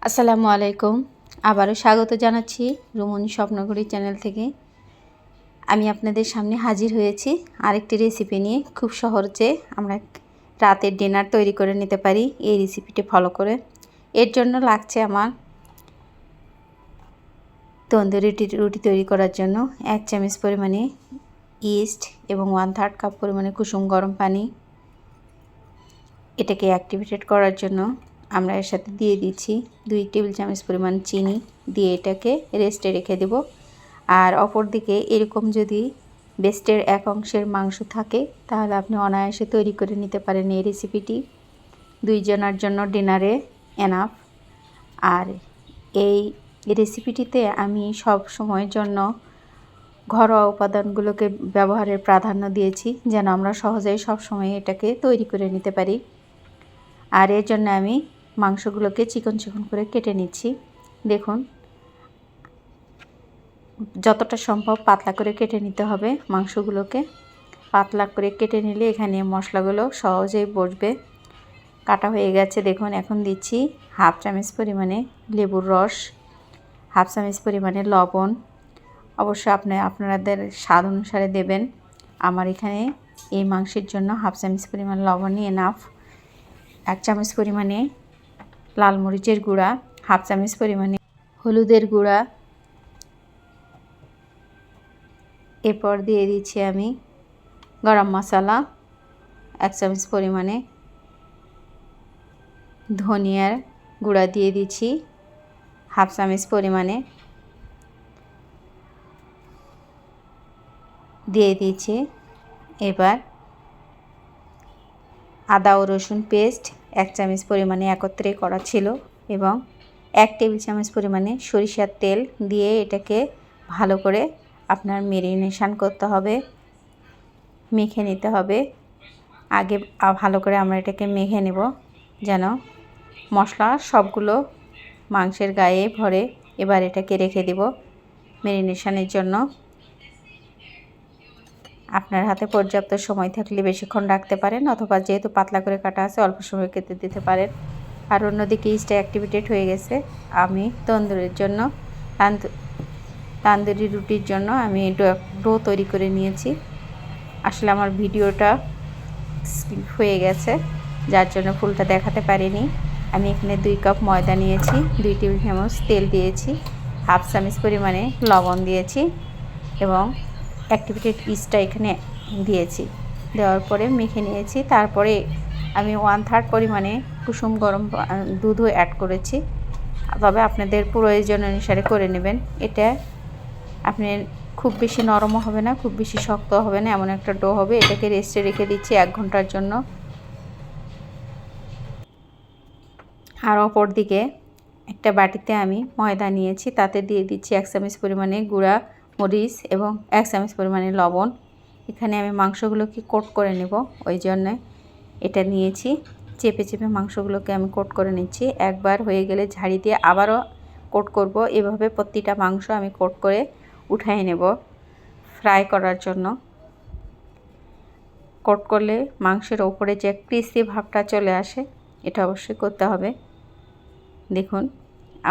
আসসালামু আলাইকুম। আবারও স্বাগত জানাচ্ছি রুমনি স্বপ্নঘড়ি চ্যানেল থেকে। আমি আপনাদের সামনে হাজির হয়েছি আরেকটি রেসিপি নিয়ে। খুব সহজে আমরা রাতের ডিনার তৈরি করে নিতে পারি এই রেসিপিটি ফলো করে। এর জন্য লাগছে আমার তন্দুরি রুটি তৈরি করার জন্য 1 চামচ পরিমাণে ইস্ট এবং 1/3 কাপ পরিমাণে কুসুম গরম পানি। এটাকে অ্যাক্টিভেটেড করার জন্য আমরা এর সাথে দিয়ে দিচ্ছি 2 টেবিল চামচ পরিমাণ চিনি দিয়ে এটাকে রেস্টে রেখে দেব। আর অপর দিকে এরকম যদি বেস্টের এক অংশের মাংস থাকে তাহলে আপনি অনায়াসে তৈরি করে নিতে পারেন এই রেসিপিটি। 2 জনের জন্য ডিনারে এনাফ। আর এই রেসিপিটিতে আমি সব সময়ের জন্য ঘরোয়া উপাদানগুলোকে ব্যবহারের প্রাধান্য দিয়েছি যেন আমরা সহজেই সব সময় এটাকে তৈরি করে নিতে পারি। আর এর জন্য আমি মাংসগুলোকে চিকন চিকন করে কেটে নিচ্ছি। দেখুন, যতটা সম্ভব পাতলা করে কেটে নিতে হবে মাংসগুলোকে। পাতলা করে কেটে নিলে এখানে মশলাগুলো সহজেই বসবে। কাটা হয়ে গেছে দেখুন। এখন দিচ্ছি 1/2 চামচ পরিমাণে লেবুর রস, 1/2 চামচ পরিমাণে লবণ। অবশ্য আপনাদের স্বাদ অনুসারে দেবেন। আমার এখানে এই মাংসের জন্য 1/2 চামচ পরিমাণ লবণই এনাফ। 1 চামচ পরিমাণে লাল মরিচের গুঁড়া, 1/2 চামচ পরিমাণে হলুদের গুঁড়া। এরপর দিয়ে দিচ্ছি আমি গরম মশলা 1 চামচ পরিমাণে, ধনিয়ার গুঁড়া দিয়ে দিচ্ছি 1/2 চামচ পরিমাণে, দিয়ে দিচ্ছি এবার আদা ও রসুন পেস্ট 1 চামচ পরিমাণে একত্রে করা ছিল এবং 1 টেবিল চামচ পরিমাণে সরিষার তেল দিয়ে এটাকে ভালো করে আপনার ম্যারিনেশন করতে হবে, মেখে নিতে হবে। আগে ভালো করে আমরা এটাকে মেখে নেব যেন মশলা সবগুলো মাংসের গায়ে ভরে। এবার এটাকে রেখে দেব ম্যারিনেশনের জন্য। আপনার হাতে পর্যাপ্ত সময় থাকলে বেশিক্ষণ রাখতে পারেন, অথবা যেহেতু পাতলা করে কাটা আছে অল্প সময় কেটে দিতে পারেন। আর অন্যদিকে ইস্টটা অ্যাক্টিভেটেড হয়ে গেছে। আমি তন্দুরের জন্য তান্দুরি রুটির জন্য আমি ডো তৈরি করে নিয়েছি। আসলে আমার ভিডিওটা স্কিপ হয়ে গেছে যার জন্য ফুলটা দেখাতে পারিনি। আমি এখানে 2 কাপ ময়দা নিয়েছি, 2 টেবিল চামচ তেল দিয়েছি, 1/2 চামচ পরিমাণে লবণ দিয়েছি এবং অ্যাক্টিভেটেড ইস্টটা এখানে দিয়েছি। দেওয়ার পরে মেখে নিয়েছি। তারপরে আমি 1/3 পরিমাণে কুসুম গরম দুধও অ্যাড করেছি। তবে আপনাদের প্রয়োজন অনুসারে করে নেবেন। এটা আপনি খুব বেশি নরমও হবে না, খুব বেশি শক্ত হবে না, এমন একটা ডো হবে। এটাকে রেস্টে রেখে দিচ্ছি 1 ঘন্টার জন্য। আর অপর দিকে একটা বাটিতে আমি ময়দা নিয়েছি, তাতে দিয়ে দিচ্ছি 1 চামচ পরিমাণে গুঁড়া মরিচ এবং 1 চামচ পরিমাণে লবণ। এখানে আমি মাংসগুলোকে কোট করে নেব, ওই জন্য এটা নিয়েছি। চেপে চেপে মাংসগুলোকে আমি কোট করে নিচ্ছি। একবার হয়ে গেলে ঝাড়ি দিয়ে আবারও কোট করব। এভাবে প্রতিটা মাংস আমি কোট করে উঠাই নেব ফ্রাই করার জন্য। কোট করলে মাংসের ওপরে যে ক্রিস্পি ভাবটা চলে আসে, এটা অবশ্যই করতে হবে। দেখুন,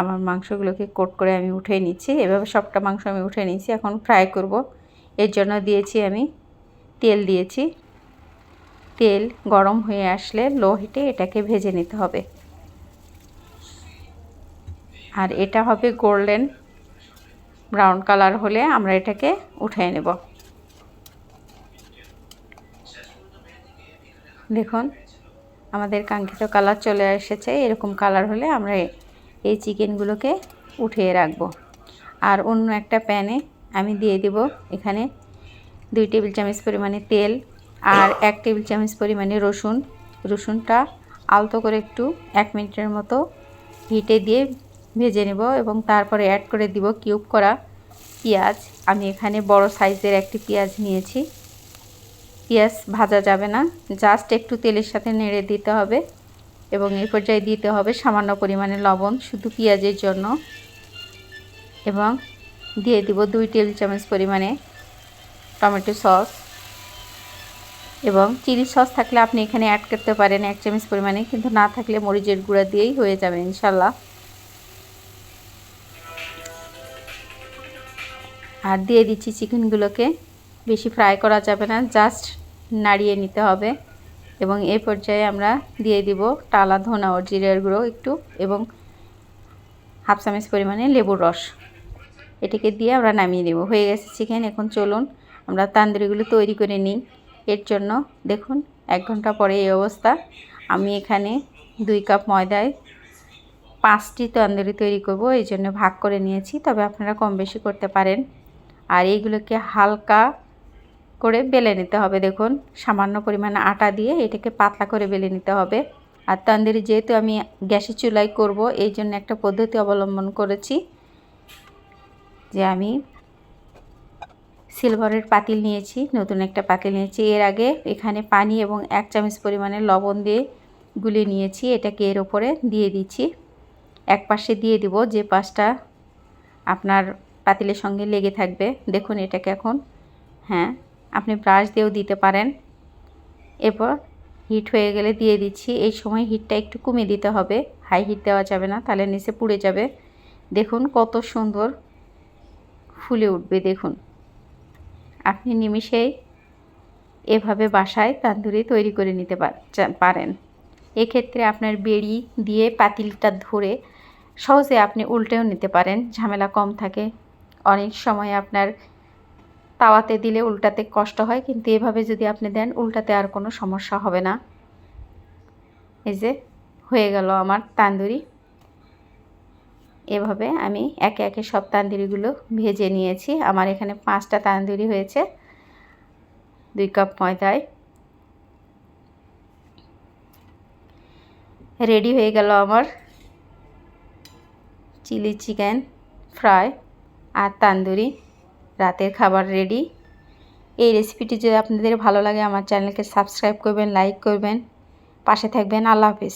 আমার মাংসগুলোকে কোট করে আমি উঠিয়ে নিচ্ছি। এভাবে সবটা মাংস আমি উঠিয়ে নিচ্ছি। এখন ফ্রাই করব। এর জন্য দিয়েছি আমি তেল দিয়েছি। তেল গরম হয়ে আসলে লো হিটে এটাকে ভেজে নিতে হবে। আর এটা হবে গোল্ডেন ব্রাউন কালার হলে আমরা এটাকে উঠিয়ে নেব। দেখুন, আমাদের কাঙ্ক্ষিত কালার চলে এসেছে। এরকম কালার হলে আমরা এই চিকেনগুলোকে উঠিয়ে রাখব। আর অন্য একটা প্যানে আমি দিয়ে দেব এখানে 2 টেবিল চামচ পরিমাণে তেল আর 1 টেবিল চামচ পরিমাণে রসুন। রসুনটা আলতো করে একটু 1 মিনিটের মতো হিটে দিয়ে ভেজে নেব এবং তারপরে অ্যাড করে দিব কিউব করা পেঁয়াজ। আমি এখানে বড় সাইজের একটি পেঁয়াজ নিয়েছি। পেঁয়াজ ভাজা যাবে না, জাস্ট একটু তেলের সাথে নেড়ে দিতে হবে এবং এই পর্যায়ে দিতে হবে সামান্য পরিমাণে লবণ শুধু পেঁয়াজের জন্য। এবং দিয়ে দিব 2 টেবিল চামচ পরিমাণে টমেটো সস এবং চিলি সস থাকলে আপনি এখানে অ্যাড করতে পারেন 1 চামচ পরিমাণে, কিন্তু না থাকলে মরিচের গুঁড়া দিয়েই হয়ে যাবে ইনশাল্লাহ। আর দিয়ে দিচ্ছি চিকেনগুলোকে। বেশি ফ্রাই করা যাবে না, জাস্ট নাড়িয়ে নিতে হবে। এবং এই পর্যায়ে আমরা দিয়ে দিব টালা ধনা ও জিরার গুঁড়ো একটু এবং হাফ চামচ পরিমাণে লেবুর রস। এটাকে দিয়ে আমরা নামিয়ে দেব। হয়ে গেছে চিকেন। এখন চলুন আমরা তান্দুরিগুলো তৈরি করে নিই। এর জন্য দেখুন 1 ঘন্টা পরে এই অবস্থা। আমি এখানে 2 কাপ ময়দায় 5টি তান্দুরি তৈরি করব, এই জন্য ভাগ করে নিয়েছি। তবে আপনারা কম বেশি করতে পারেন। আর এইগুলোকে হালকা করে বেলে নিতে হবে। দেখুন সামান্য পরিমাণে আটা দিয়ে এটাকে পাতলা করে বেলে নিতে হবে। আর তান্দুরি যেহেতু আমি গ্যাসের চুলায় করব, এই জন্য একটা পদ্ধতি অবলম্বন করেছি যে আমি সিলভারের পাতিল নিয়েছি, নতুন একটা পাতিল নিয়েছি। এর আগে এখানে পানি এবং 1 চামচ পরিমাণে লবণ দিয়ে গুলিয়ে নিয়েছি। এটাকে এর উপরে দিয়ে দিচ্ছি। এক পাশে দিয়ে দিব যে পাশটা আপনার পাতিলের সঙ্গে লেগে থাকবে। দেখুন এটাকে এখন, হ্যাঁ আপনি ব্রাশ দিয়েও দিতে পারেন। এরপর হিট হয়ে গেলে দিয়ে দিচ্ছি। এই সময় হিটটা একটু কমিয়ে দিতে হবে, হাই হিট দেওয়া যাবে না, তাহলে নিচে পুড়ে যাবে। দেখুন কত সুন্দর ফুলে উঠবে। দেখুন আপনি নিমিষেই এভাবে বাসায় তান্দুরি তৈরি করে নিতে পারেন। এক্ষেত্রে আপনার বেড়ি দিয়ে পাতিলটা ধরে সহজে আপনি উল্টেও নিতে পারেন, ঝামেলা কম থাকে। অনেক সময় আপনার তাওয়াতে দিলে উল্টাতে কষ্ট হয়, কিন্তু এভাবে যদি আপনি দেন উল্টাতে আর কোনো সমস্যা হবে না। এই যে হয়ে গেল আমার তান্দুরি। এভাবে আমি একে একে সব তান্দুরিগুলো ভেজে নিয়েছি। আমার এখানে 5টা তান্দুরি হয়েছে 2 কাপ ময়দায়। রেডি হয়ে গেল আমার চিলি চিকেন ফ্রাই আর তান্দুরি। রাতের খাবার রেডি। এই রেসিপিটি যদি আপনাদের ভালো লাগে আমার চ্যানেলকে সাবস্ক্রাইব করবেন, লাইক করবেন, পাশে থাকবেন। আল্লাহ হাফেজ।